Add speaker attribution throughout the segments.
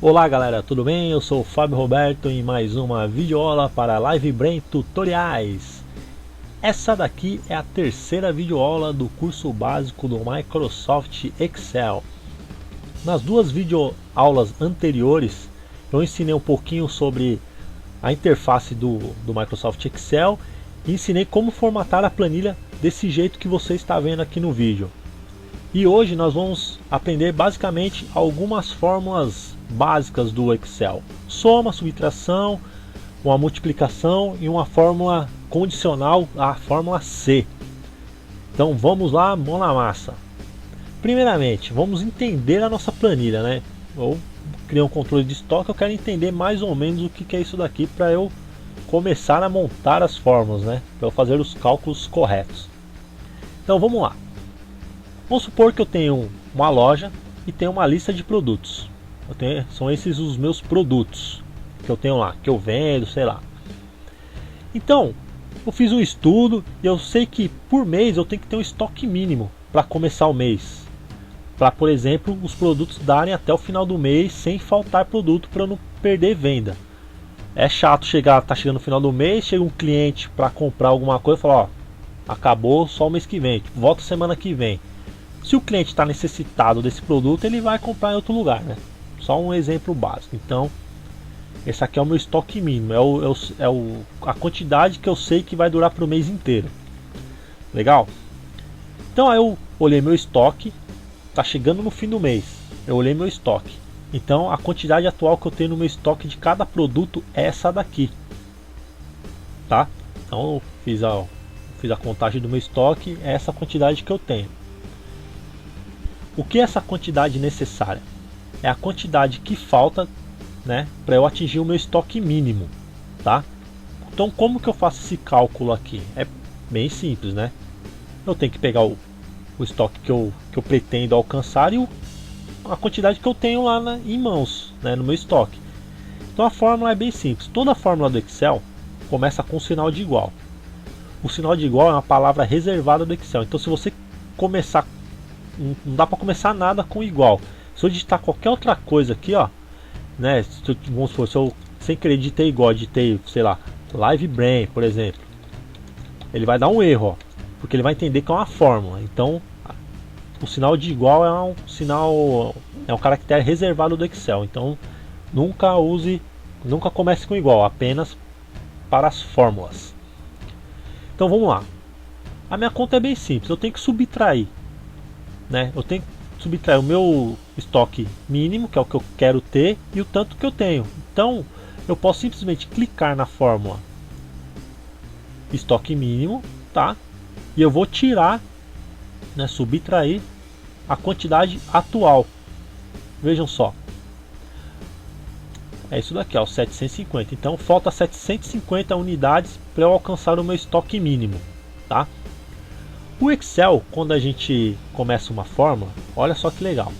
Speaker 1: Olá galera, tudo bem? Eu sou o Fábio Roberto em mais uma videoaula para LiveBrain Tutoriais. Essa daqui é a terceira videoaula do curso básico do Microsoft Excel. Nas duas videoaulas anteriores eu ensinei um pouquinho sobre a interface do Microsoft Excel e ensinei como formatar a planilha desse jeito que você está vendo aqui no vídeo. E hoje nós vamos aprender basicamente algumas fórmulas básicas do Excel: soma, subtração, uma multiplicação e uma fórmula condicional, a fórmula C. Então vamos lá, mão na massa. Primeiramente, vamos entender a nossa planilha, né? Eu criei um controle de estoque, eu quero entender mais ou menos o que é isso daqui para eu começar a montar as fórmulas, né? Para eu fazer os cálculos corretos. Então vamos lá. Vamos supor que eu tenho uma loja e tenho uma lista de produtos. São esses os meus produtos que eu tenho lá, que eu vendo, sei lá. Então, eu fiz um estudo e eu sei que por mês eu tenho que ter um estoque mínimo para começar o mês. Para, por exemplo, os produtos darem até o final do mês sem faltar produto para eu não perder venda. É chato tá chegando no final do mês, chega um cliente para comprar alguma coisa e fala, ó, acabou só o mês que vem, tipo, volta semana que vem. Se o cliente está necessitado desse produto, ele vai comprar em outro lugar, né? Só um exemplo básico. Então, esse aqui é o meu estoque mínimo, a quantidade que eu sei que vai durar para o mês inteiro. Legal? Então aí eu olhei meu estoque, tá chegando no fim do mês. Eu olhei meu estoque. Então a quantidade atual que eu tenho no meu estoque de cada produto é essa daqui. Tá? Então eu fiz a contagem do meu estoque, é essa quantidade que eu tenho. O que é essa quantidade necessária? É a quantidade que falta, né, para eu atingir o meu estoque mínimo, tá? Então como que eu faço esse cálculo aqui? É bem simples, né? Eu tenho que pegar o estoque que eu pretendo alcançar e a quantidade que eu tenho lá em mãos, né, no meu estoque. Então a fórmula é bem simples. Toda a fórmula do Excel começa com um sinal de igual. O sinal de igual é uma palavra reservada do Excel. Então se você começar, não dá para começar nada com igual. Se eu digitar qualquer outra coisa aqui, ó, né, vamos supor, se eu sem querer digitei igual, digitei, sei lá, LiveBrain, por exemplo, ele vai dar um erro, ó, porque ele vai entender que é uma fórmula. Então o sinal de igual é um caractere reservado do Excel. Então nunca comece com igual, apenas para as fórmulas. Então vamos lá. A minha conta é bem simples, eu tenho que subtrair, né? Eu tenho que subtrair o meu estoque mínimo, que é o que eu quero ter, e o tanto que eu tenho. Então eu posso simplesmente clicar na fórmula estoque mínimo, tá? E eu vou tirar, né, subtrair a quantidade atual. Vejam só, é isso daqui, ó, 750. Então falta 750 unidades para eu alcançar o meu estoque mínimo, tá? O Excel, quando a gente começa uma fórmula, olha só que legal.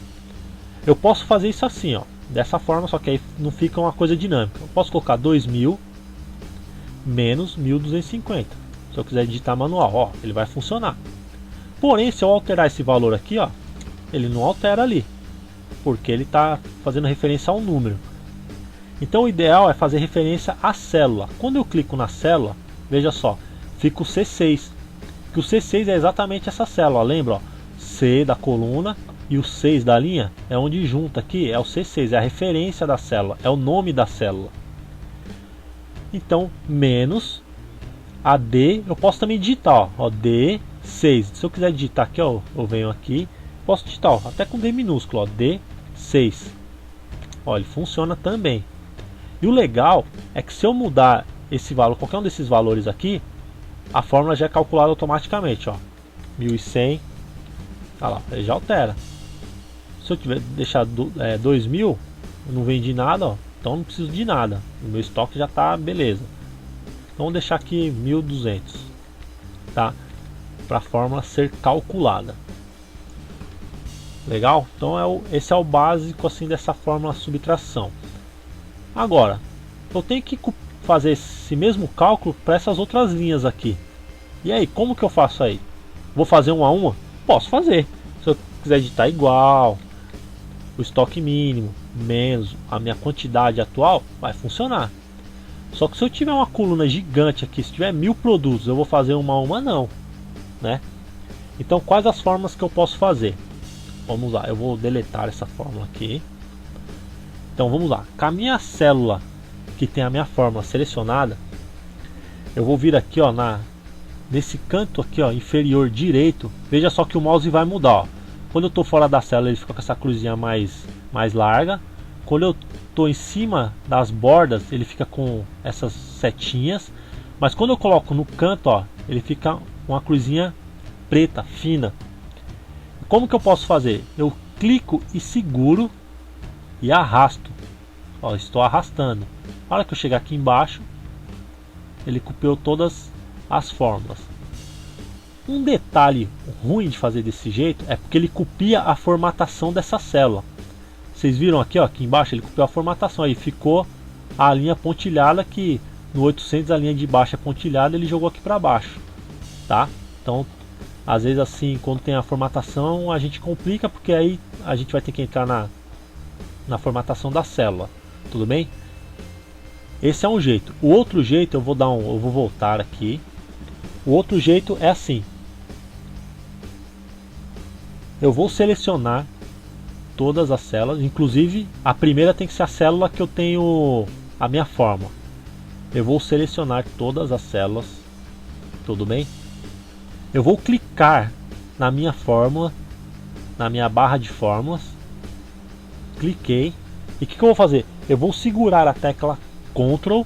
Speaker 1: Eu posso fazer isso assim, ó, dessa forma, só que aí não fica uma coisa dinâmica. Eu posso colocar 2000 menos 1250. Se eu quiser digitar manual, ó, ele vai funcionar. Porém, se eu alterar esse valor aqui, ó, ele não altera ali, porque ele está fazendo referência ao número. Então o ideal é fazer referência à célula. Quando eu clico na célula, veja só, fica o C6. Que o C6 é exatamente essa célula, lembra? Ó, C da coluna e o 6 da linha é onde junta aqui, é o C6, é a referência da célula, é o nome da célula. Então, menos AD, eu posso também digitar, ó, D6. Se eu quiser digitar aqui, ó, eu venho aqui, posso digitar, ó, até com D minúsculo, ó, D6. Ó, ele funciona também. E o legal é que se eu mudar esse valor, qualquer um desses valores aqui, a fórmula já é calculada automaticamente, ó. 1100, tá lá, ele já altera. Se eu tiver deixar 2000, eu não vendi nada, ó, então não preciso de nada. O meu estoque já tá beleza. Então vamos deixar aqui 1200, tá? Para a fórmula ser calculada. Legal? Então esse é o básico assim dessa fórmula subtração. Agora, eu tenho que fazer esse mesmo cálculo para essas outras linhas aqui. E aí, como que eu faço aí? Vou fazer uma? Posso fazer. Se eu quiser digitar igual, o estoque mínimo, menos a minha quantidade atual, vai funcionar. Só que se eu tiver uma coluna gigante aqui, se tiver 1000 produtos, eu vou fazer uma a uma? Não, né? Então quais as formas que eu posso fazer? Vamos lá, eu vou deletar essa fórmula aqui. Então vamos lá, com a minha célula que tem a minha fórmula selecionada, eu vou vir aqui, ó, nesse canto aqui, ó, inferior direito. Veja só que o mouse vai mudar, ó. Quando eu estou fora da célula, ele fica com essa cruzinha mais larga. Quando eu estou em cima das bordas, ele fica com essas setinhas. Mas quando eu coloco no canto, ó, ele fica uma cruzinha preta, fina. Como que eu posso fazer? Eu clico e seguro e arrasto. Ó, estou arrastando. Na hora que eu chegar aqui embaixo, ele copiou todas as fórmulas. Um detalhe ruim de fazer desse jeito é porque ele copia a formatação dessa célula. Vocês viram aqui, ó, aqui embaixo ele copiou a formatação, aí ficou a linha pontilhada, que no 800 a linha de baixo é pontilhada, ele jogou aqui para baixo, tá? Então, às vezes assim, quando tem a formatação, a gente complica, porque aí a gente vai ter que entrar na formatação da célula, tudo bem? Esse é um jeito. O outro jeito, eu vou voltar aqui. O outro jeito é assim. Eu vou selecionar todas as células, inclusive a primeira tem que ser a célula que eu tenho a minha fórmula. Eu vou selecionar todas as células, tudo bem? Eu vou clicar na minha fórmula, na minha barra de fórmulas. Cliquei. E o que eu vou fazer? Eu vou segurar a tecla Ctrl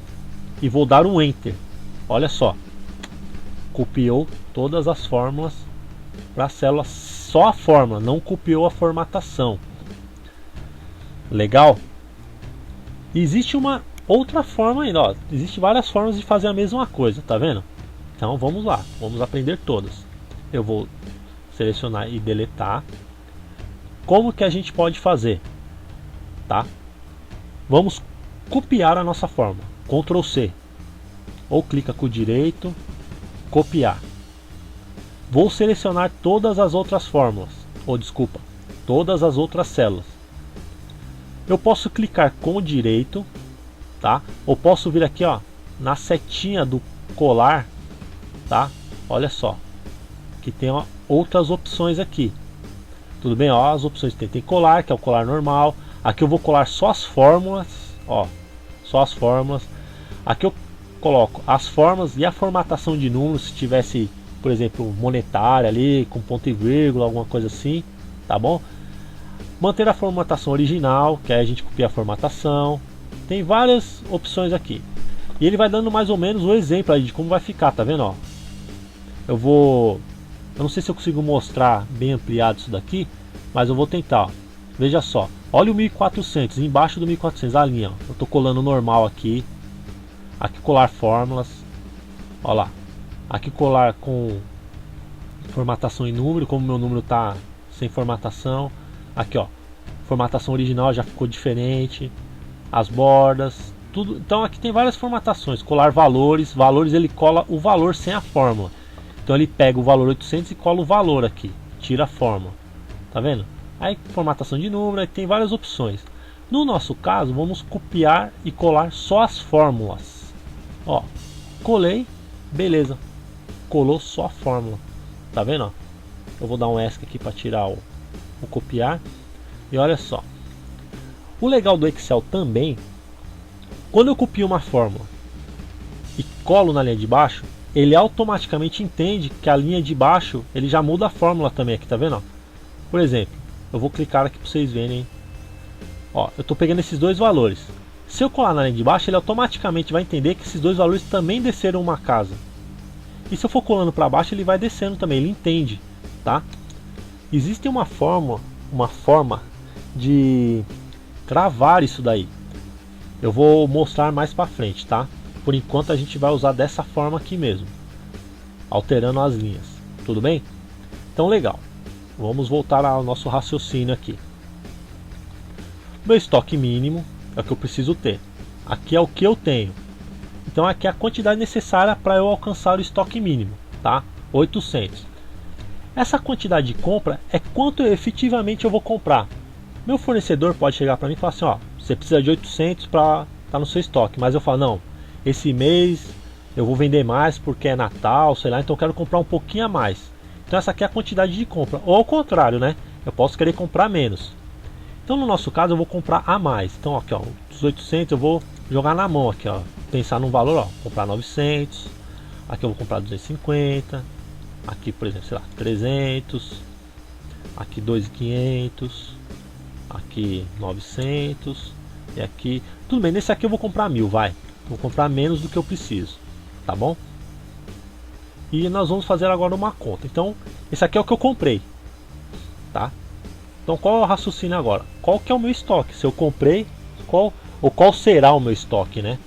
Speaker 1: e vou dar um Enter. Olha só, copiou todas as fórmulas para a célula, só a fórmula, não copiou a formatação. Legal? Existe uma outra forma ainda, ó. Existem várias formas de fazer a mesma coisa, tá vendo? Então vamos lá, vamos aprender todas. Eu vou selecionar e deletar. Como que a gente pode fazer? Tá? Vamos copiar a nossa fórmula. Ctrl C. Ou clica com o direito, copiar. Vou selecionar todas as outras fórmulas, ou desculpa, todas as outras células. Eu posso clicar com o direito, tá? Ou posso vir aqui, ó, na setinha do colar, tá? Olha só, que tem, ó, outras opções aqui. Tudo bem, ó, as opções tem colar, que é o colar normal. Aqui eu vou colar só as fórmulas, ó, só as fórmulas. Aqui eu coloco as fórmulas e a formatação de números, se tivesse, por exemplo, monetária ali, com ponto e vírgula, alguma coisa assim, tá bom? Manter a formatação original, que aí a gente copia a formatação. Tem várias opções aqui. E ele vai dando mais ou menos o exemplo aí de como vai ficar, tá vendo, ó? Eu não sei se eu consigo mostrar bem ampliado isso daqui, mas eu vou tentar, ó. Veja só, olha o 1400, embaixo do 1400 a linha, ó. Eu tô colando normal aqui. Aqui colar fórmulas, ó lá. Aqui colar com formatação em número, como meu número tá sem formatação. Aqui, ó, formatação original já ficou diferente. As bordas, tudo. Então aqui tem várias formatações. Colar valores, ele cola o valor sem a fórmula. Então ele pega o valor 800 e cola o valor aqui, tira a fórmula, tá vendo? Aí formatação de número, aí tem várias opções. No nosso caso, vamos copiar e colar só as fórmulas. Ó, colei, beleza, colou só a fórmula, tá vendo? Ó? Eu vou dar um ESC aqui para tirar o copiar. E olha só, o legal do Excel também, quando eu copio uma fórmula e colo na linha de baixo, ele automaticamente entende que a linha de baixo, ele já muda a fórmula também aqui, tá vendo? Ó? Por exemplo, eu vou clicar aqui para vocês verem. Ó, eu estou pegando esses dois valores. Se eu colar na linha de baixo, ele automaticamente vai entender que esses dois valores também desceram uma casa. E se eu for colando para baixo, ele vai descendo também, ele entende, tá? Existe uma forma de cravar isso daí. Eu vou mostrar mais para frente, tá? Por enquanto a gente vai usar dessa forma aqui mesmo, alterando as linhas, tudo bem? Então legal, vamos voltar ao nosso raciocínio aqui. Meu estoque mínimo é o que eu preciso ter. Aqui é o que eu tenho. Então aqui é a quantidade necessária para eu alcançar o estoque mínimo, tá? 800. Essa quantidade de compra é quanto efetivamente eu vou comprar. Meu fornecedor pode chegar para mim e falar assim, ó, você precisa de 800 para estar no seu estoque, mas eu falo, não, esse mês eu vou vender mais porque é Natal, sei lá, então eu quero comprar um pouquinho a mais. Então essa aqui é a quantidade de compra, ou ao contrário, né, eu posso querer comprar menos. Então no nosso caso eu vou comprar a mais, então aqui ó, dos 800 eu vou jogar na mão aqui ó, pensar num valor, ó, comprar 900, aqui eu vou comprar 250, aqui por exemplo, sei lá, 300, aqui 2.500, aqui 900 e aqui, tudo bem, nesse aqui eu vou comprar 1000, vai, vou comprar menos do que eu preciso, tá bom? E nós vamos fazer agora uma conta. Então esse aqui é o que eu comprei, tá? Então qual é o raciocínio agora? Qual que é o meu estoque? Se eu comprei, qual será o meu estoque, né?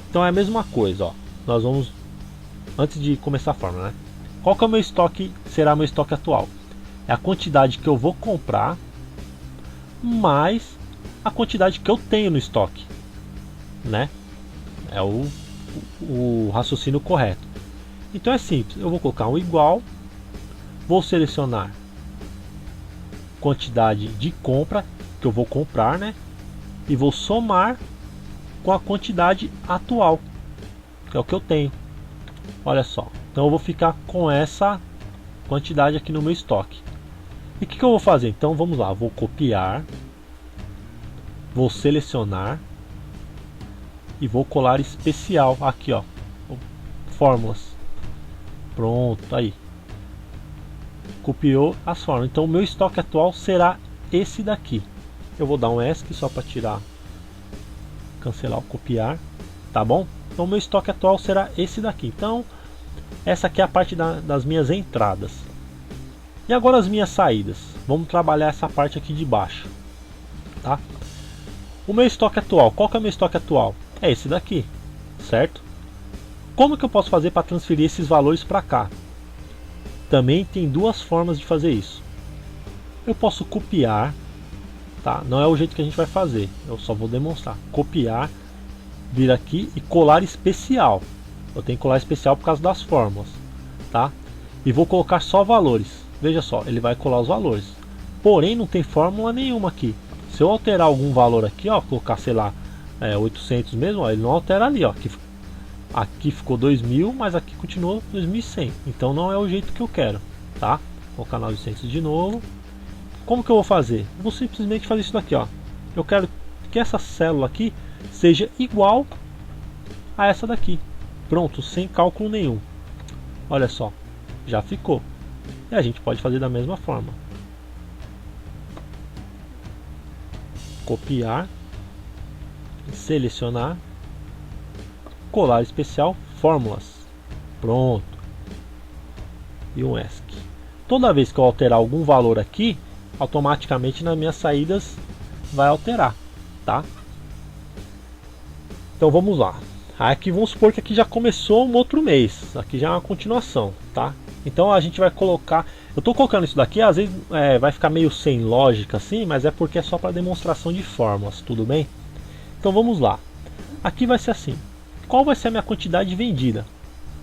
Speaker 1: Então é a mesma coisa, ó. Nós vamos, antes de começar a fórmula, né? Qual que é o meu estoque? Será meu estoque atual? É a quantidade que eu vou comprar mais a quantidade que eu tenho no estoque, né? É o raciocínio correto. Então é simples, eu vou colocar um igual, vou selecionar quantidade de compra que eu vou comprar, né? E vou somar com a quantidade atual, que é o que eu tenho. Olha só, então eu vou ficar com essa quantidade aqui no meu estoque. E o que eu vou fazer? Então vamos lá, vou copiar, vou selecionar e vou colar especial aqui, ó, fórmulas. Pronto, aí copiou as fórmulas. Então o meu estoque atual será esse daqui. Eu vou dar um ESC só para tirar, cancelar o copiar, tá bom? Então o meu estoque atual será esse daqui. Então essa aqui é a parte das minhas entradas. E agora as minhas saídas. Vamos trabalhar essa parte aqui de baixo, tá? O meu estoque atual, qual que é o meu estoque atual? É esse daqui, certo? Como que eu posso fazer para transferir esses valores para cá? Também tem duas formas de fazer isso. Eu posso copiar, tá? Não é o jeito que a gente vai fazer, eu só vou demonstrar. Copiar, vir aqui e colar especial. Eu tenho que colar especial por causa das fórmulas, tá? E vou colocar só valores. Veja só, ele vai colar os valores. Porém, não tem fórmula nenhuma aqui. Se eu alterar algum valor aqui, ó, colocar, sei lá, 800 mesmo, ó, ele não altera ali, ó. Aqui ficou 2000, mas aqui continuou 2100. Então não é o jeito que eu quero, tá? Vou colocar 900 de novo. Como que eu vou fazer? Eu vou simplesmente fazer isso daqui, ó. Eu quero que essa célula aqui seja igual a essa daqui. Pronto, sem cálculo nenhum. Olha só, já ficou. E a gente pode fazer da mesma forma. Copiar, selecionar, colar especial, fórmulas. Pronto. E um ESC. Toda vez que eu alterar algum valor aqui, automaticamente nas minhas saídas vai alterar, tá? Então vamos lá. Aqui vamos supor que aqui já começou um outro mês. Aqui já é uma continuação, tá? Então a gente vai colocar. Eu estou colocando isso daqui, às vezes vai ficar meio sem lógica assim, mas é porque é só para demonstração de fórmulas, tudo bem? Então vamos lá. Aqui vai ser assim. Qual vai ser a minha quantidade vendida?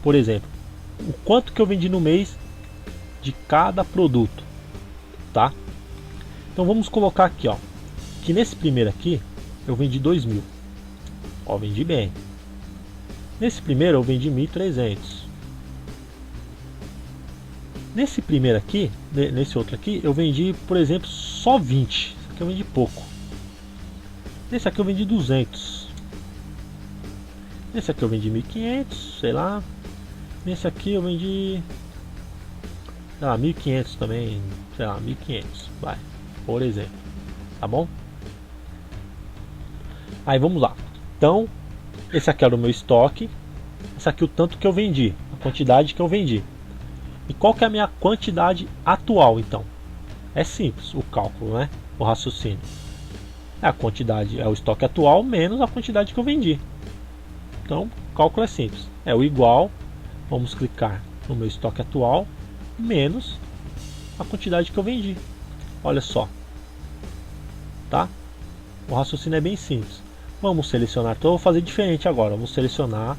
Speaker 1: Por exemplo, o quanto que eu vendi no mês de cada produto, tá? Então vamos colocar aqui, ó, que nesse primeiro aqui eu vendi 2000. Ó, vendi bem. Nesse primeiro eu vendi 1300. Nesse primeiro aqui, nesse outro aqui, eu vendi, por exemplo, só 20. Esse aqui eu vendi pouco. Nesse aqui eu vendi 200. Nesse aqui eu vendi 1500, sei lá. Nesse aqui eu vendi, sei lá, 1500 também, sei lá, 1500, vai, por exemplo, tá bom? Aí vamos lá. Então, esse aqui era o meu estoque. Esse aqui é o tanto que eu vendi, a quantidade que eu vendi. E qual que é a minha quantidade atual, então? É simples o cálculo, né? O raciocínio. É a quantidade, é o estoque atual menos a quantidade que eu vendi. Então, o cálculo é simples. É o igual, vamos clicar no meu estoque atual, menos a quantidade que eu vendi. Olha só. Tá? O raciocínio é bem simples. Vamos selecionar, então eu vou fazer diferente agora. Vou selecionar,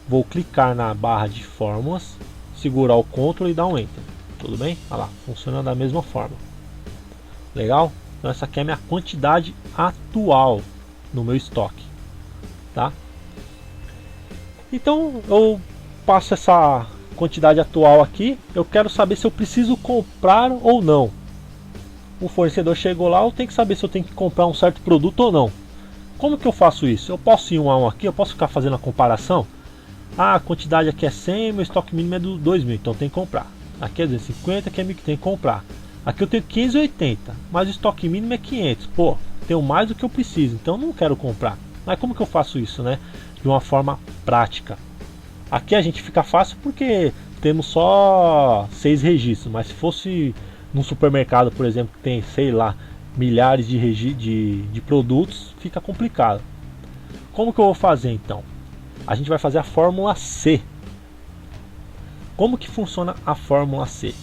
Speaker 1: vou clicar na barra de fórmulas, segurar o Ctrl e dar um Enter. Tudo bem? Olha lá, funciona da mesma forma. Legal? Então essa aqui é a minha quantidade atual no meu estoque, tá? Então eu passo essa quantidade atual aqui, eu quero saber se eu preciso comprar ou não. O fornecedor chegou lá, eu tenho que saber se eu tenho que comprar um certo produto ou não. Como que eu faço isso? Eu posso ir um a um aqui, eu posso ficar fazendo a comparação. Ah, a quantidade aqui é 100, meu estoque mínimo é do 2.000, então tem que comprar. Aqui é 250, aqui é 1.000, tem que comprar. Aqui eu tenho 580, mas o estoque mínimo é 500. Pô, tenho mais do que eu preciso, então não quero comprar. Mas como que eu faço isso, né? De uma forma prática. Aqui a gente fica fácil porque temos só 6 registros, mas se fosse num supermercado, por exemplo, que tem, sei lá, milhares de produtos, fica complicado. Como que eu vou fazer então? A gente vai fazer a fórmula C. Como que funciona a fórmula C?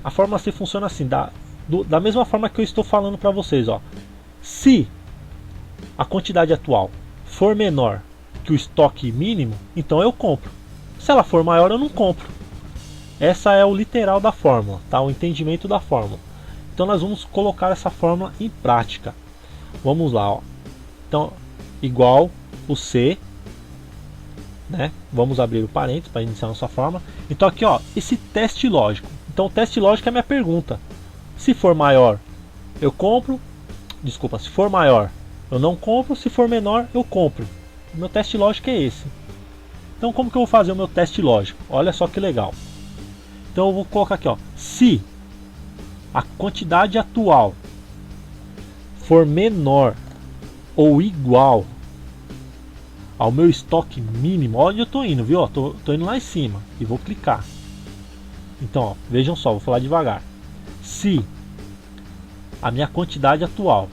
Speaker 1: A fórmula C funciona assim, da mesma forma que eu estou falando para vocês, ó. Se a quantidade atual for menor que o estoque mínimo, então eu compro. Se ela for maior, eu não compro. Essa é o literal da fórmula, tá? O entendimento da fórmula. Então nós vamos colocar essa fórmula em prática. Vamos lá, ó. Então, igual o C, né? Vamos abrir o parênteses para iniciar nossa fórmula. Então aqui, ó, esse teste lógico. Então o teste lógico é a minha pergunta. Se for maior, eu compro. Desculpa, se for maior, eu não compro. Se for menor, eu compro. O meu teste lógico é esse. Então como que eu vou fazer o meu teste lógico? Olha só que legal. Então eu vou colocar aqui, ó, se a quantidade atual for menor ou igual ao meu estoque mínimo, olha onde eu estou indo, viu? Tô indo lá em cima e vou clicar. Então, ó, vejam só, vou falar devagar. Se a minha quantidade atual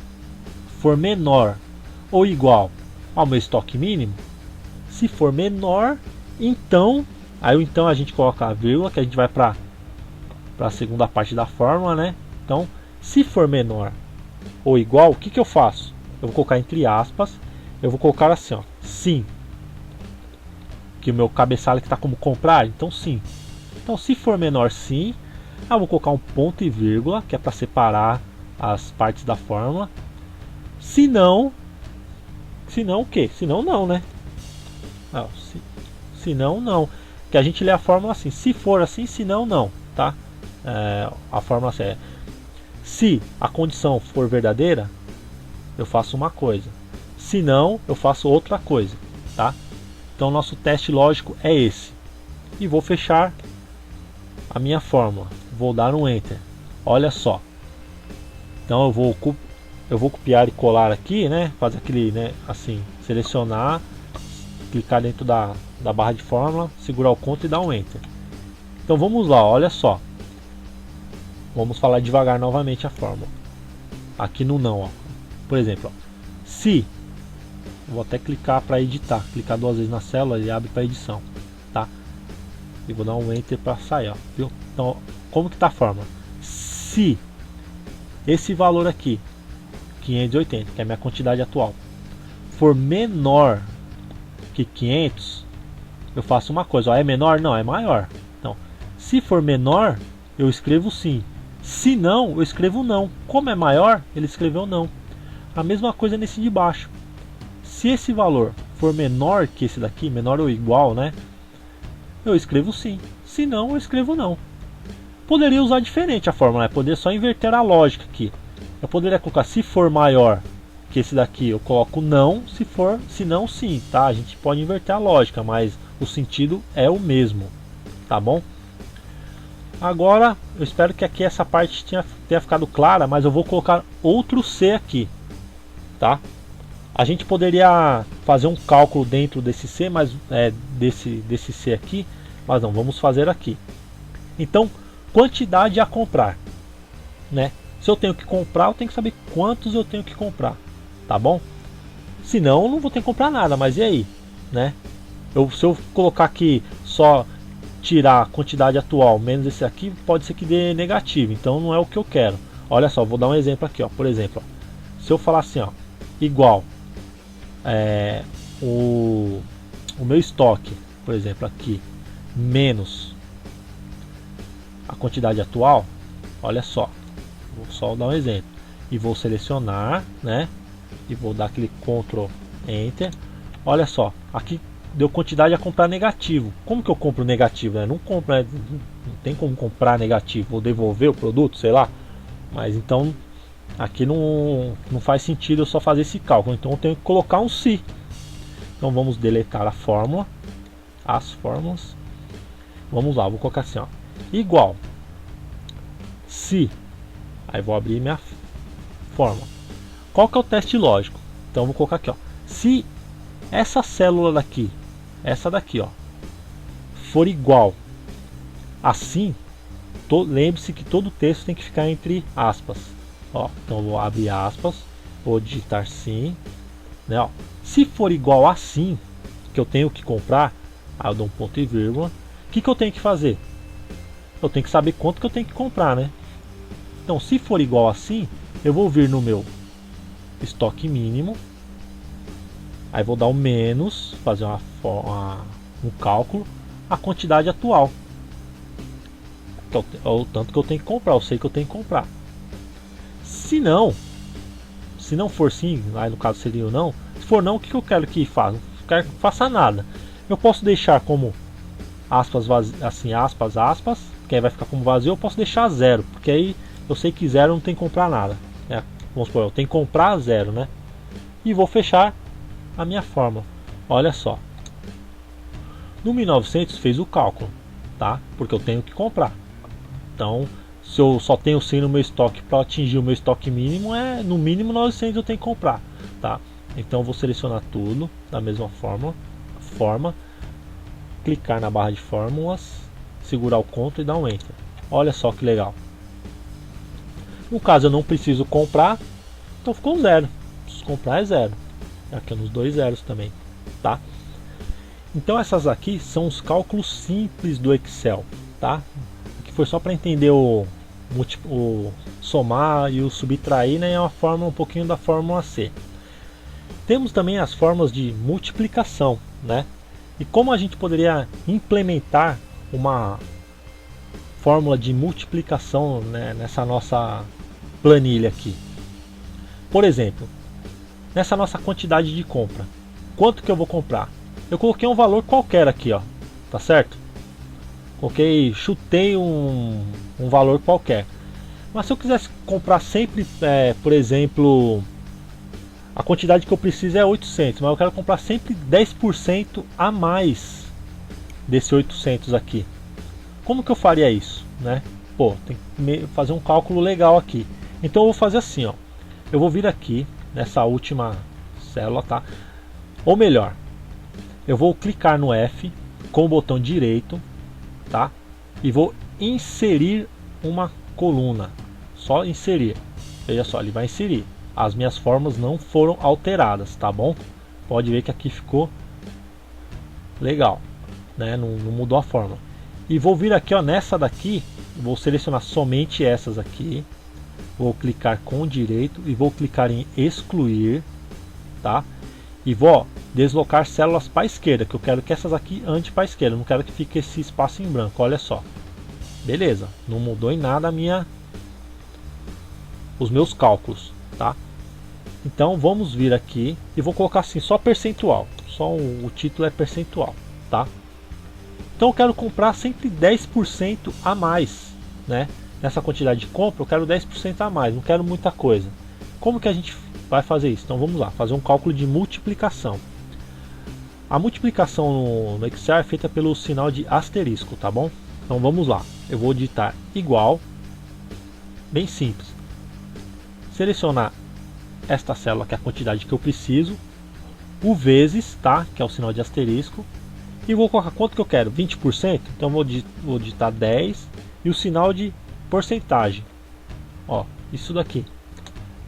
Speaker 1: for menor ou igual ao meu estoque mínimo, se for menor, então, aí então a gente coloca a vírgula, que a gente vai para a segunda parte da fórmula, né? Então, se for menor ou igual, o que que eu faço? Eu vou colocar entre aspas, eu vou colocar assim, ó, sim. Que o meu cabeçalho que está como comprar, então sim. Então, se for menor, sim. Eu vou colocar um ponto e vírgula, que é para separar as partes da fórmula. Se não o quê? Se não, não, né? Não, se não, não. Que a gente lê a fórmula assim. Se for assim, se não, não, tá? A fórmula é: se a condição for verdadeira, eu faço uma coisa. Se não, eu faço outra coisa, tá? Então nosso teste lógico é esse. E vou fechar a minha fórmula. Vou dar um enter. Olha só. Então eu vou copiar e colar aqui, né? Fazer aquele, né, assim, selecionar, clicar dentro da barra de fórmula, segurar o Ctrl e dar um enter. Então vamos lá, olha só. Vamos falar devagar novamente a fórmula. Aqui no não, ó. Por exemplo, ó, se vou até clicar para editar, clicar 2 vezes na célula, ele abre para edição, tá? E vou dar um enter para sair, ó, viu? Então, como que tá a fórmula? Se esse valor aqui, 580, que é a minha quantidade atual, for menor que 500, eu faço uma coisa, ó, é menor? Não, é maior. Então, se for menor, eu escrevo sim. Se não, eu escrevo não. Como é maior, ele escreveu não. A mesma coisa nesse de baixo. Se esse valor for menor que esse daqui, menor ou igual, né? Eu escrevo sim. Se não, eu escrevo não. Poderia usar diferente a fórmula, né? Poderia só inverter a lógica aqui. Eu poderia colocar, se for maior que esse daqui, eu coloco não, se não, sim, tá? A gente pode inverter a lógica, mas o sentido é o mesmo, tá bom? Agora, eu espero que aqui essa parte tenha ficado clara, mas eu vou colocar outro C aqui, tá? A gente poderia fazer um cálculo dentro desse C, mas desse C aqui, mas não, vamos fazer aqui. Então, quantidade a comprar, né? Se eu tenho que comprar, eu tenho que saber quantos eu tenho que comprar, tá bom? Senão, eu não vou ter que comprar nada, mas e aí, né? Se eu colocar aqui só tirar a quantidade atual menos esse aqui, pode ser que dê negativo, então não é o que eu quero. Olha só, vou dar um exemplo aqui, ó. Por exemplo, ó, se eu falar assim, ó, igual o meu estoque, por exemplo, aqui, menos a quantidade atual, olha só, vou só dar um exemplo. E vou selecionar, né? E vou dar aquele Ctrl Enter. Olha só, aqui deu quantidade a comprar negativo. Como que eu compro negativo, né? Não compro, né? Não tem como comprar negativo. Vou devolver o produto, sei lá. Mas então aqui não faz sentido eu só fazer esse cálculo. Então eu tenho que colocar um se. Então vamos deletar a fórmula, as fórmulas. Vamos lá, vou colocar assim, ó, igual se. Aí vou abrir minha fórmula. Qual que é o teste lógico? Então eu vou colocar aqui, ó, se essa célula daqui, essa daqui, ó, for igual assim, lembre-se que todo o texto tem que ficar entre aspas, ó. Então eu vou abrir aspas, vou digitar sim, né, ó. Se for igual assim, que eu tenho que comprar, aí eu dou um ponto e vírgula. O que eu tenho que fazer? Eu tenho que saber quanto que eu tenho que comprar, né? Então, se for igual assim, eu vou vir no meu estoque mínimo. Aí vou dar o menos, fazer um cálculo, a quantidade atual. Que é o tanto que eu tenho que comprar, eu sei que eu tenho que comprar. Se não for sim, aí no caso seria o não. Se for não, o que eu quero que faça? Não quero que faça nada. Eu posso deixar como aspas, assim, aspas, aspas, que aí vai ficar como vazio. Eu posso deixar zero, porque aí eu sei que zero não tem que comprar nada, né? Vamos supor, eu tenho que comprar zero, né? E vou fechar a minha fórmula. Olha só, no 1900 fez o cálculo, tá? Porque eu tenho que comprar. Então, se eu só tenho 100 no meu estoque, para atingir o meu estoque mínimo, no mínimo 900 eu tenho que comprar, tá? Então eu vou selecionar tudo da mesma forma, clicar na barra de fórmulas, segurar o Ctrl e dar um Enter. Olha só que legal. No caso eu não preciso comprar, então ficou zero. Se comprar é zero. Aqui nos dois zeros também, tá? Então essas aqui são os cálculos simples do Excel, tá? Que foi só para entender o somar e o subtrair, né? É uma fórmula um pouquinho da fórmula C. Temos também as fórmulas de multiplicação, né? E como a gente poderia implementar uma fórmula de multiplicação, né, nessa nossa planilha aqui? Por exemplo, nessa nossa quantidade de compra, quanto que eu vou comprar? Eu coloquei um valor qualquer aqui, ó, tá certo? Chutei um valor qualquer. Mas se eu quisesse comprar sempre, por exemplo, a quantidade que eu preciso é 800, mas eu quero comprar sempre 10% a mais desse 800 aqui. Como que eu faria isso, né? Pô, tem que fazer um cálculo legal aqui. Então eu vou fazer assim, ó. Eu vou vir aqui nessa última célula, tá? Ou melhor, eu vou clicar no F com o botão direito, tá? E vou inserir uma coluna. Só inserir. Veja só, ele vai inserir. As minhas formas não foram alteradas, tá bom? Pode ver que aqui ficou legal, né? Não mudou a forma. E vou vir aqui, ó, nessa daqui, vou selecionar somente essas aqui. Vou clicar com direito e vou clicar em excluir, tá? E vou deslocar células para a esquerda, que eu quero que essas aqui andem para a esquerda, não quero que fique esse espaço em branco. Olha só, beleza? Não mudou em nada os meus cálculos, tá? Então vamos vir aqui e vou colocar assim, só percentual, só o título é percentual, tá? Então eu quero comprar sempre 10% a mais, né? Nessa quantidade de compra eu quero 10% a mais, não quero muita coisa. Como que a gente vai fazer isso? Então vamos lá, fazer um cálculo de multiplicação. A multiplicação no Excel é feita pelo sinal de asterisco, tá bom? Então vamos lá, eu vou digitar igual, bem simples. Selecionar esta célula, que é a quantidade que eu preciso, o vezes, tá? Que é o sinal de asterisco. E vou colocar quanto que eu quero, 20%, então vou digitar 10 e o sinal de porcentagem, ó, isso daqui.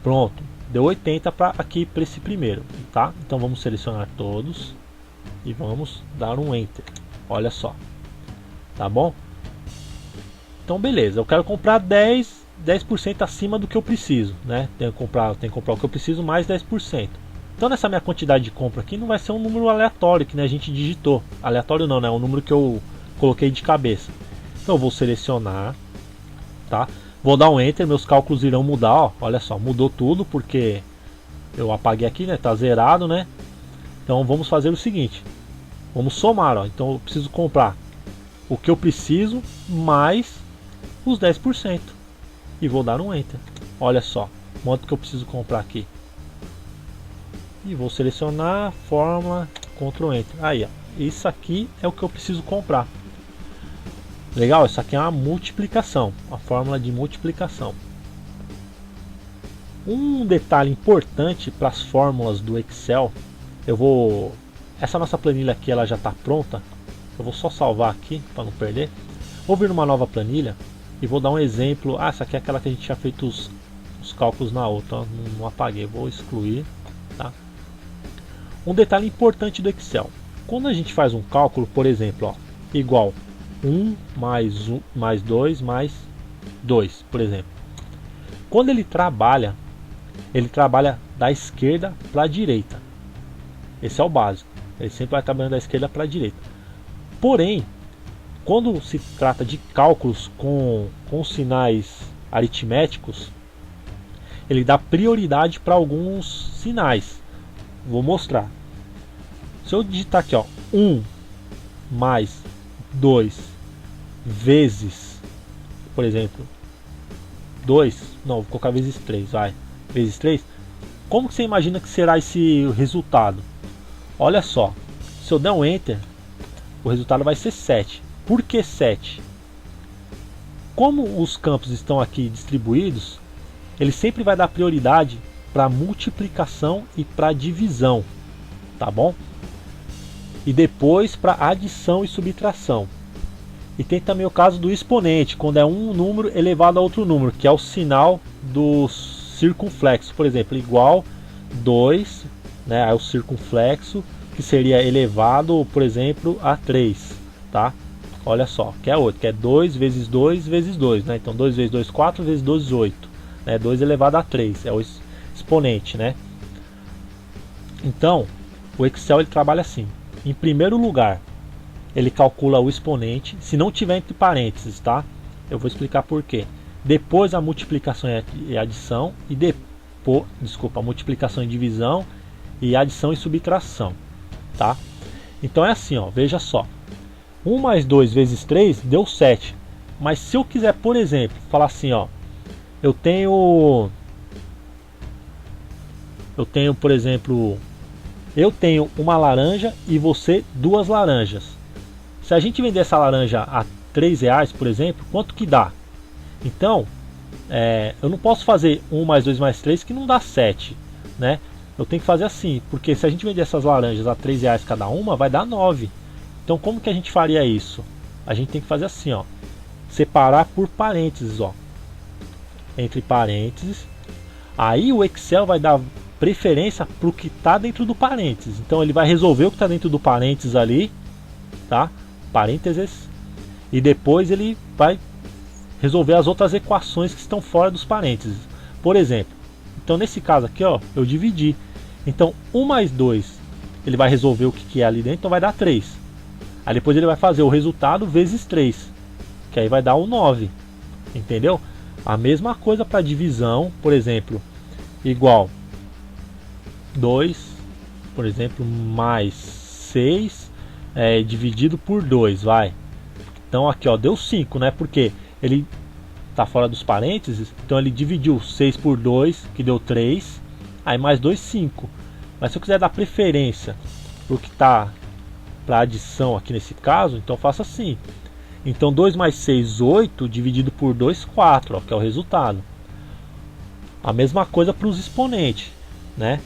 Speaker 1: Pronto, deu 80 para aqui, para esse primeiro, tá? Então vamos selecionar todos e vamos dar um Enter. Olha só, tá bom? Então beleza, eu quero comprar 10% acima do que eu preciso, né? Tenho que comprar o que eu preciso mais 10%. Então nessa minha quantidade de compra aqui não vai ser um número aleatório que, né, a gente digitou. Aleatório não, né? É um número que eu coloquei de cabeça. Então eu vou selecionar, tá? Vou dar um Enter, meus cálculos irão mudar, ó. Olha só, mudou tudo porque eu apaguei aqui, né? Tá zerado, né? Então vamos fazer o seguinte. Vamos somar, ó. Então eu preciso comprar o que eu preciso mais os 10%. E vou dar um Enter. Olha só, quanto que eu preciso comprar aqui. E vou selecionar, fórmula, Ctrl Enter. Aí, ó. Isso aqui é o que eu preciso comprar. Legal, isso aqui é uma multiplicação, uma fórmula de multiplicação. Um detalhe importante para as fórmulas do Excel, essa nossa planilha aqui ela já está pronta. Eu vou só salvar aqui para não perder. Vou vir numa nova planilha e vou dar um exemplo. Ah, essa aqui é aquela que a gente tinha feito os cálculos na outra, não apaguei, vou excluir, tá? Um detalhe importante do Excel, quando a gente faz um cálculo, por exemplo, ó, igual 1 mais 2 mais 2, por exemplo. Quando ele trabalha da esquerda para a direita. Esse é o básico. Ele sempre vai trabalhando da esquerda para a direita. Porém, quando se trata de cálculos com sinais aritméticos, ele dá prioridade para alguns sinais. Vou mostrar. Se eu digitar aqui, ó, 1 mais 2 vezes, por exemplo, 2, não, vou colocar vezes 3, vai, vezes 3, como que você imagina que será esse resultado? Olha só, se eu der um Enter, o resultado vai ser 7. Por que 7? Como os campos estão aqui distribuídos, ele sempre vai dar prioridade para multiplicação e para divisão, tá bom? E depois para adição e subtração. E tem também o caso do exponente, quando é um número elevado a outro número, que é o sinal do circunflexo. Por exemplo, igual 2, né, é o circunflexo, que seria elevado, por exemplo, a 3, tá? Olha só, que é outro, que é 2 vezes 2 vezes 2, né? Então 2 vezes 2, 4 vezes 2, 8, né? 2 elevado a 3, é o exponente, né? Então, o Excel ele trabalha assim. Em primeiro lugar, ele calcula o exponente, se não tiver entre parênteses, tá? Eu vou explicar por quê. Depois a multiplicação e adição, e depois, desculpa, a multiplicação e divisão, e adição e subtração, tá? Então é assim, ó, veja só. 1 mais 2 vezes 3 deu 7. Mas se eu quiser, por exemplo, falar assim, ó, eu tenho, por exemplo, eu tenho uma laranja e você 2 laranjas. Se a gente vender essa laranja a R$3, por exemplo, quanto que dá? Então, eu não posso fazer 1 mais 2 mais 3 que não dá 7, né? Eu tenho que fazer assim, porque se a gente vender essas laranjas a R$3 cada uma, vai dar 9. Então como que a gente faria isso? A gente tem que fazer assim, ó, separar por parênteses, ó, entre parênteses. Aí o Excel vai dar preferência para o que está dentro do parênteses. Então ele vai resolver o que está dentro do parênteses ali, tá? Parênteses. E depois ele vai resolver as outras equações que estão fora dos parênteses. Por exemplo, então nesse caso aqui, ó, eu dividi. Então 1 mais 2, ele vai resolver o que é ali dentro, então vai dar 3. Aí depois ele vai fazer o resultado vezes 3, que aí vai dar o 9. Entendeu? A mesma coisa para divisão, por exemplo, igual 2, por exemplo, mais 6 dividido por 2, vai. Então aqui, ó, deu 5, né? Porque ele tá fora dos parênteses, então ele dividiu 6 por 2, que deu 3, aí mais 2, 5. Mas se eu quiser dar preferência pro que tá para adição aqui nesse caso, então eu faço assim. Então 2 mais 6, 8, dividido por 2, 4, ó, que é o resultado. A mesma coisa para os exponentes, né?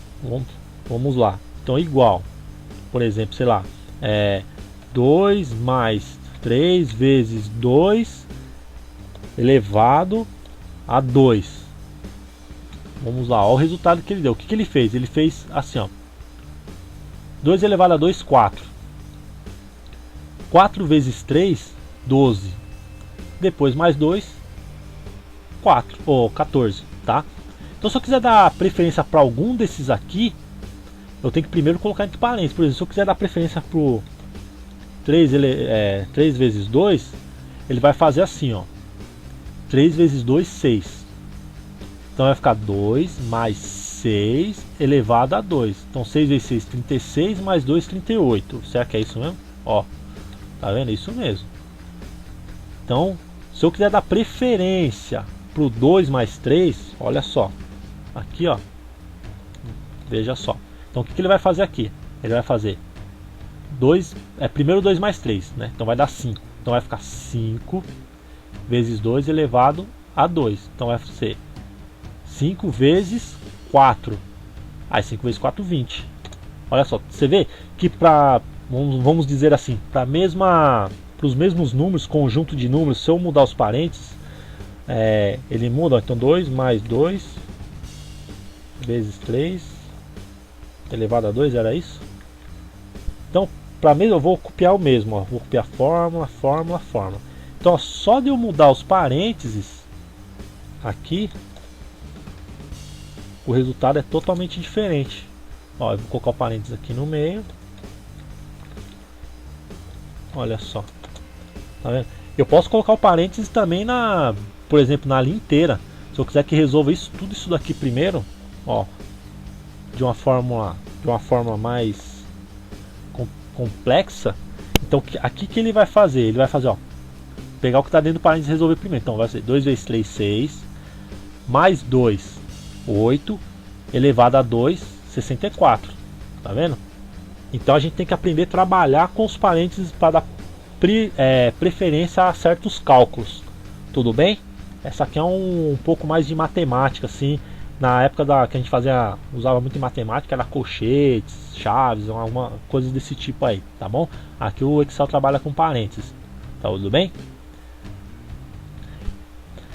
Speaker 1: Vamos lá. Então igual, por exemplo, sei lá, 2 mais 3 vezes 2 elevado a 2. Vamos lá, olha o resultado que ele deu. O que ele fez? Ele fez assim, ó. 2 elevado a 2, 4. 4 vezes 3, 12. Depois mais 2, 4, ou 14, tá? Então se eu quiser dar preferência para algum desses aqui, eu tenho que primeiro colocar entre parênteses. Por exemplo, se eu quiser dar preferência para o 3 vezes 2, ele vai fazer assim, ó. 3 vezes 2, 6. Então vai ficar 2 mais 6 elevado a 2. Então 6 vezes 6, 36, mais 2, 38. Será que é isso mesmo? Ó, tá vendo? É isso mesmo. Então, se eu quiser dar preferência pro 2 mais 3, olha só. Aqui, ó. Veja só. Então o que ele vai fazer aqui? Ele vai fazer 2, primeiro 2 mais 3, né? Então vai dar 5. Então vai ficar 5 vezes 2 elevado a 2. Então vai ser 5 vezes 4. Aí 5 vezes 4, 20. Olha só, você vê que vamos dizer assim, para os mesmos números, conjunto de números, se eu mudar os parênteses, ele muda. Então 2 mais 2 vezes 3 elevado a 2, era isso? Então, para mim eu vou copiar o mesmo, ó. Vou copiar fórmula, fórmula, fórmula. Então, ó, só de eu mudar os parênteses aqui, o resultado é totalmente diferente. Ó, eu vou colocar o parênteses aqui no meio. Olha só. Tá vendo? Eu posso colocar o parênteses também por exemplo, na linha inteira. Se eu quiser que resolva tudo isso daqui primeiro, ó, de uma forma mais complexa. Então aqui que ele vai fazer? Ele vai fazer, ó, pegar o que está dentro do parênteses e resolver primeiro. Então vai ser 2 vezes 3, 6, mais 2, 8, elevado a 2, 64. Tá vendo? Então a gente tem que aprender a trabalhar com os parênteses para dar preferência a certos cálculos. Tudo bem? Essa aqui é um pouco mais de matemática, assim. Na época que a gente usava muito em matemática, era colchetes, chaves, alguma coisa desse tipo aí, tá bom? Aqui o Excel trabalha com parênteses, tá tudo bem?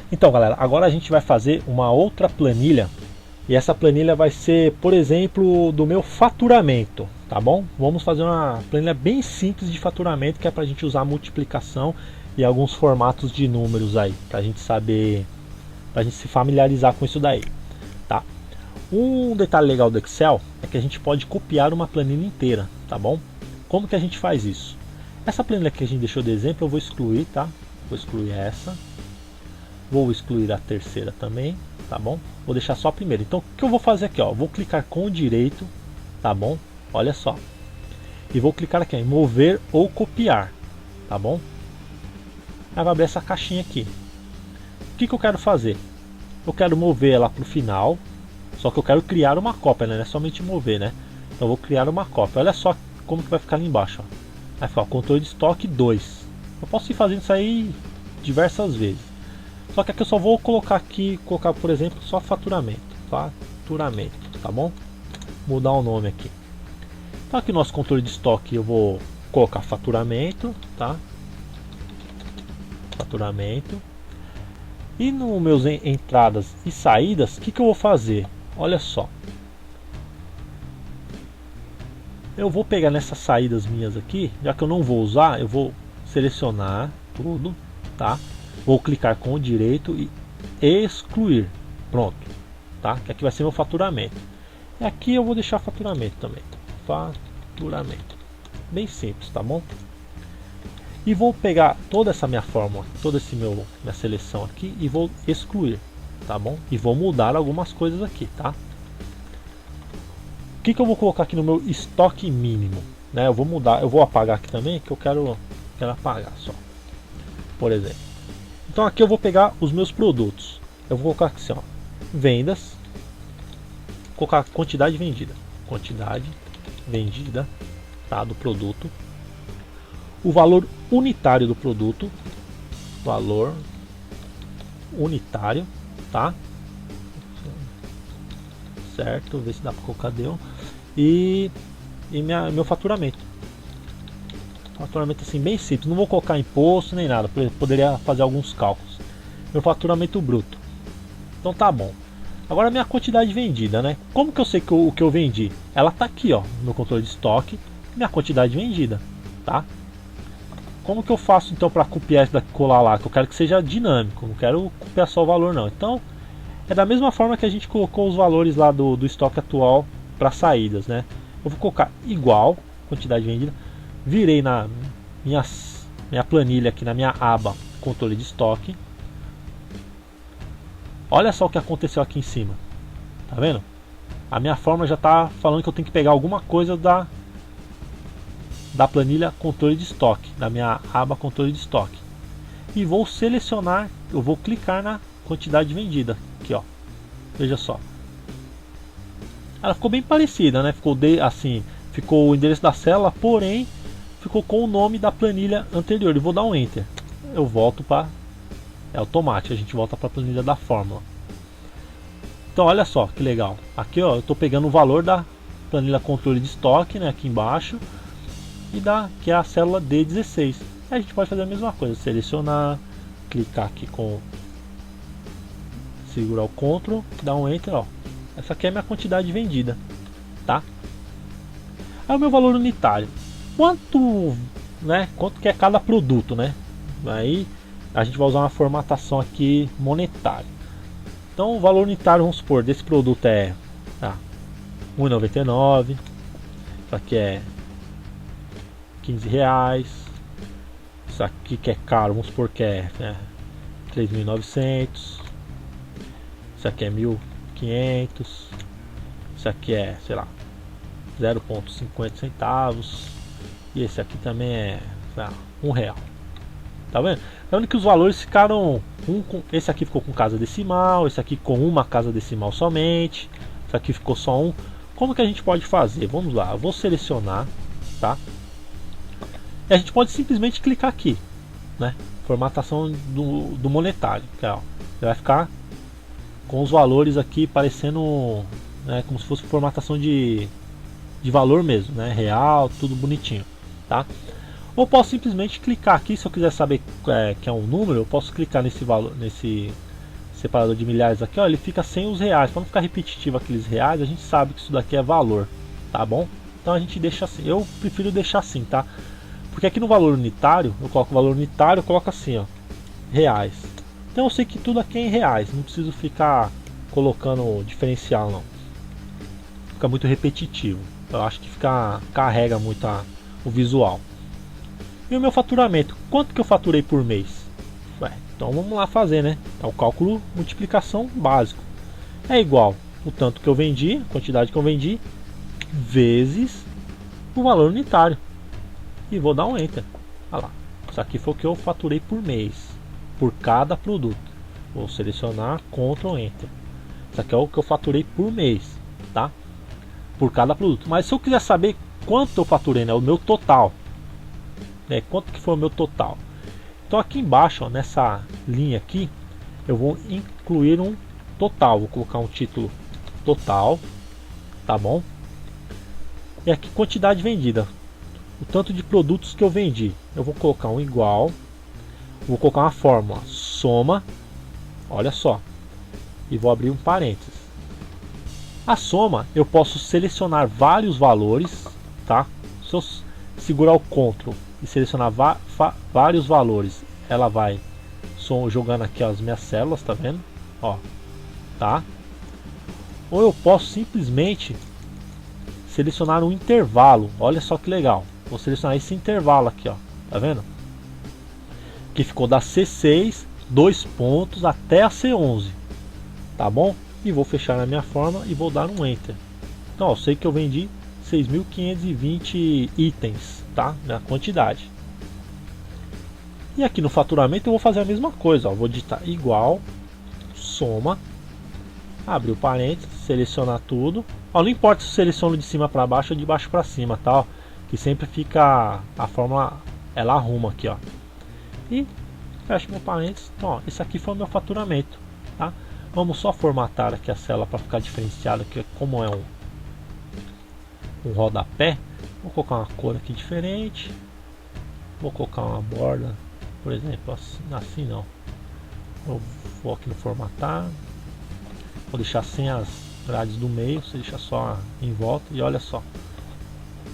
Speaker 1: Então, galera, agora a gente vai fazer uma outra planilha. E essa planilha vai ser, por exemplo, do meu faturamento, tá bom? Vamos fazer uma planilha bem simples de faturamento, que é pra gente usar multiplicação e alguns formatos de números aí, pra gente saber, pra gente se familiarizar com isso daí. Tá? Um detalhe legal do Excel é que a gente pode copiar uma planilha inteira, tá bom? Como que a gente faz isso? Essa planilha que a gente deixou de exemplo eu vou excluir, tá? Vou excluir essa. Vou excluir a terceira também, tá bom? Vou deixar só a primeira. Então o que eu vou fazer aqui, ó? Vou clicar com o direito, tá bom? Olha só. E vou clicar aqui em mover ou copiar, tá bom? Aí vai abrir essa caixinha aqui. O que eu quero fazer? Eu quero mover ela para o final, só que eu quero criar uma cópia, né? Não é somente mover, né? Então eu vou criar uma cópia. Olha só como que vai ficar ali embaixo, ó. Vai ficar, ó, controle de estoque 2. Eu posso ir fazendo isso aí diversas vezes. Só que aqui eu só vou colocar por exemplo, só faturamento. Faturamento, tá bom? Mudar o nome aqui. Então aqui no nosso controle de estoque eu vou colocar faturamento, tá? Faturamento. E nos meus entradas e saídas, o que eu vou fazer? Olha só. Eu vou pegar nessas saídas minhas aqui, já que eu não vou usar, eu vou selecionar tudo, tá? Vou clicar com o direito e excluir. Pronto, tá? Que aqui vai ser meu faturamento. E aqui eu vou deixar faturamento também. Faturamento. Bem simples, tá bom? E vou pegar toda essa minha fórmula, toda minha seleção aqui e vou excluir, tá bom? E vou mudar algumas coisas aqui, tá? O que eu vou colocar aqui no meu estoque mínimo, né? Eu vou mudar, eu vou apagar aqui também, que eu quero apagar só, por exemplo. Então aqui eu vou pegar os meus produtos. Eu vou colocar aqui assim, ó, vendas, colocar quantidade vendida, tá? Do produto. O valor unitário do produto, valor unitário, tá? Certo, ver se dá para colocar, deu. E meu faturamento. Faturamento assim bem simples, não vou colocar imposto nem nada, poderia fazer alguns cálculos. Meu faturamento bruto. Então tá bom. Agora minha quantidade vendida, né? Como que eu sei que o que eu vendi? Ela tá aqui, ó, no controle de estoque, minha quantidade vendida, tá? Como que eu faço então para copiar isso daqui e colar lá? Que eu quero que seja dinâmico, não quero copiar só o valor não. Então é da mesma forma que a gente colocou os valores lá do estoque atual para saídas, né? Eu vou colocar igual, quantidade vendida. Virei na minha planilha aqui na minha aba controle de estoque. Olha só o que aconteceu aqui em cima. Tá vendo? A minha fórmula já está falando que eu tenho que pegar alguma coisa da planilha controle de estoque, da minha aba controle de estoque. E vou selecionar, eu vou clicar na quantidade vendida. Aqui, ó. Veja só. Ela ficou bem parecida, né? Ficou o endereço da célula, porém ficou com o nome da planilha anterior. Eu vou dar um Enter. Eu volto para... É automático, a gente volta para a planilha da fórmula. Então olha só que legal. Aqui ó, eu estou pegando o valor da planilha controle de estoque, né, aqui embaixo, e que é a célula D16. Aí a gente pode fazer a mesma coisa, selecionar, clicar aqui com segurar o Ctrl, dar um Enter, ó. Essa aqui é a minha quantidade vendida, tá? Aí o meu valor unitário. Quanto que é cada produto, né? Aí a gente vai usar uma formatação aqui monetária. Então o valor unitário, vamos supor, desse produto é R$1,99. Isso aqui é R$15. Isso aqui que é caro, vamos supor que é 3.900. Isso aqui é 1.500. Isso aqui é, sei lá, 0,50 centavos. E esse aqui também é, sei lá, R$1. Tá vendo? Tá vendo que os valores ficaram esse aqui ficou com casa decimal, esse aqui com uma casa decimal somente, esse aqui ficou só um. Como que a gente pode fazer? Vamos lá, eu vou selecionar, tá? E a gente pode simplesmente clicar aqui, né? Formatação do monetário, que é, ó, vai ficar com os valores aqui parecendo, né, como se fosse formatação de valor mesmo, né? Real, tudo bonitinho, tá? Ou posso simplesmente clicar aqui, se eu quiser saber que é um número, eu posso clicar nesse valor, nesse separador de milhares aqui, ó, ele fica sem os reais, para não ficar repetitivo aqueles reais, a gente sabe que isso daqui é valor, tá bom? Então a gente deixa assim, eu prefiro deixar assim, tá? Porque aqui no valor unitário, eu coloco o valor unitário, eu coloco assim, ó, reais. Então eu sei que tudo aqui é em reais, não preciso ficar colocando diferencial não. Fica muito repetitivo, eu acho que carrega muito o visual. E o meu faturamento, quanto que eu faturei por mês? Então vamos lá fazer, né? É o cálculo multiplicação básico. É igual o tanto que eu vendi, a quantidade que eu vendi, vezes o valor unitário. E vou dar um Enter. Olha lá. Isso aqui foi o que eu faturei por mês, por cada produto. Vou selecionar, Ctrl Enter. Isso aqui é o que eu faturei por mês, tá? Por cada produto. Mas se eu quiser saber quanto eu faturei, né? O meu total. Quanto que foi o meu total? Então aqui embaixo, ó, nessa linha aqui, eu vou incluir um total. Vou colocar um título total, tá bom? E aqui quantidade vendida, o tanto de produtos que eu vendi. Eu vou colocar um igual, vou colocar uma fórmula soma, olha só, e vou abrir um parênteses. A soma eu posso selecionar vários valores, tá? Se eu segurar o Ctrl e selecionar vários valores, ela vai jogando aqui as minhas células, tá vendo? Ó, tá? Ou eu posso simplesmente selecionar um intervalo. Olha só que legal. Vou selecionar esse intervalo aqui, ó, tá vendo? Que ficou da C6, 2 pontos até a C11, tá bom? E vou fechar na minha forma e vou dar um Enter. Então, ó, eu sei que eu vendi 6.520 itens, tá? Na quantidade. E aqui no faturamento eu vou fazer a mesma coisa, ó. Vou digitar igual, soma, abrir o parênteses, selecionar tudo. Ó, não importa se eu seleciono de cima para baixo ou de baixo para cima, tá? Ó, que sempre fica a fórmula, ela arruma aqui, ó. E fecho meu parênteses. Então, ó, esse aqui foi o meu faturamento, tá? Vamos só formatar aqui a célula para ficar diferenciado, que como é um rodapé. Vou colocar uma cor aqui diferente. Vou colocar uma borda, por exemplo, assim não. Eu vou aqui no formatar. Vou deixar sem as grades do meio, você deixa só em volta. E olha só,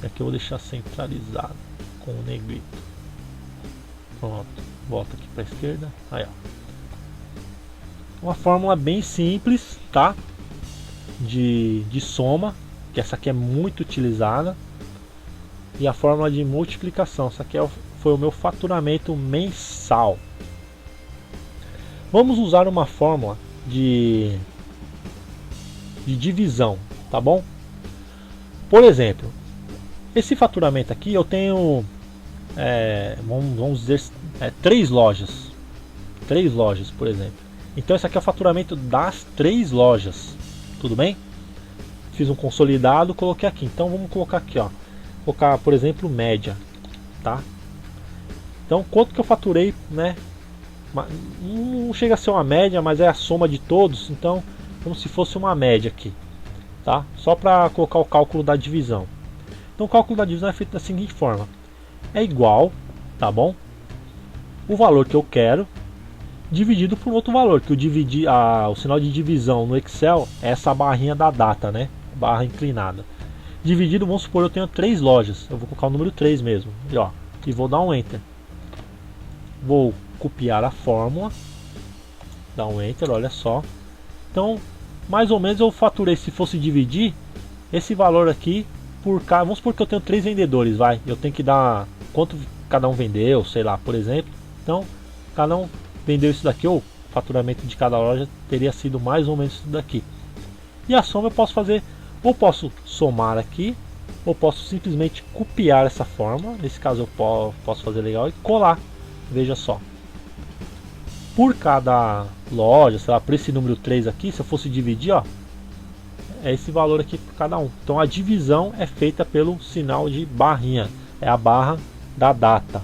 Speaker 1: aqui eu vou deixar centralizado com o negrito. Pronto, volta aqui para a esquerda. Aí, ó. Uma fórmula bem simples, tá? De soma, que essa aqui é muito utilizada. E a fórmula de multiplicação, essa aqui foi o meu faturamento mensal. Vamos usar uma fórmula de divisão, tá bom? Por exemplo, esse faturamento aqui eu tenho, vamos dizer, 3 lojas. 3 lojas, por exemplo. Então esse aqui é o faturamento das 3 lojas, tudo bem? Fiz um consolidado, coloquei aqui. Então vamos colocar aqui, ó. Colocar, por exemplo, média, tá? Então quanto que eu faturei, né? Não chega a ser uma média, mas é a soma de todos. Então como se fosse uma média aqui, tá? Só para colocar o cálculo da divisão. Então o cálculo da divisão é feito da seguinte forma: é igual, tá bom? O valor que eu quero dividido por outro valor, que o sinal de divisão no Excel é essa barrinha da data, né? Barra inclinada. Dividido, vamos supor, eu tenho 3 lojas. Eu vou colocar o número 3 mesmo. E vou dar um Enter. Vou copiar a fórmula. Dar um Enter, olha só. Então, mais ou menos eu faturei, se fosse dividir esse valor aqui por cada. Vamos supor que eu tenho 3 vendedores, vai. Eu tenho que dar quanto cada um vendeu, sei lá, por exemplo. Então, cada um vendeu isso daqui, ou o faturamento de cada loja teria sido mais ou menos isso daqui. E a soma eu posso fazer, ou posso somar aqui, ou posso simplesmente copiar essa fórmula. Nesse caso eu posso fazer legal e colar. Veja só, por cada loja, sei lá, por esse número 3 aqui, se eu fosse dividir, ó, é esse valor aqui por cada um. Então a divisão é feita pelo sinal de barrinha, é a barra da data.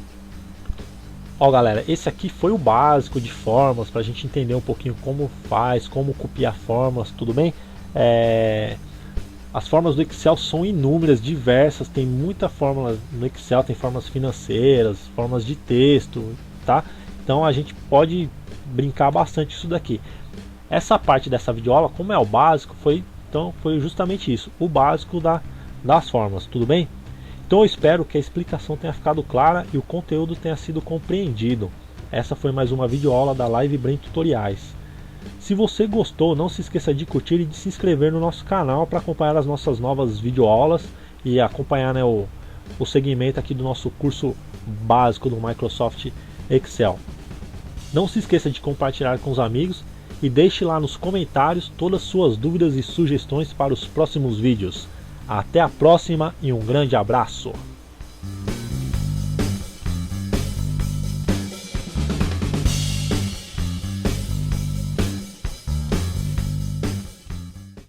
Speaker 1: Ó galera, esse aqui foi o básico de fórmulas, para a gente entender um pouquinho como faz, como copiar fórmulas, tudo bem? As fórmulas do Excel são inúmeras, diversas, tem muita fórmula no Excel, tem fórmulas financeiras, fórmulas de texto, tá? Então a gente pode brincar bastante isso daqui. Essa parte dessa videoaula, como é o básico, foi justamente isso, o básico das fórmulas, tudo bem? Então eu espero que a explicação tenha ficado clara e o conteúdo tenha sido compreendido. Essa foi mais uma videoaula da Live Brain Tutoriais. Se você gostou, não se esqueça de curtir e de se inscrever no nosso canal para acompanhar as nossas novas videoaulas e acompanhar, né, o segmento aqui do nosso curso básico do Microsoft Excel. Não se esqueça de compartilhar com os amigos e deixe lá nos comentários todas as suas dúvidas e sugestões para os próximos vídeos. Até a próxima e um grande abraço!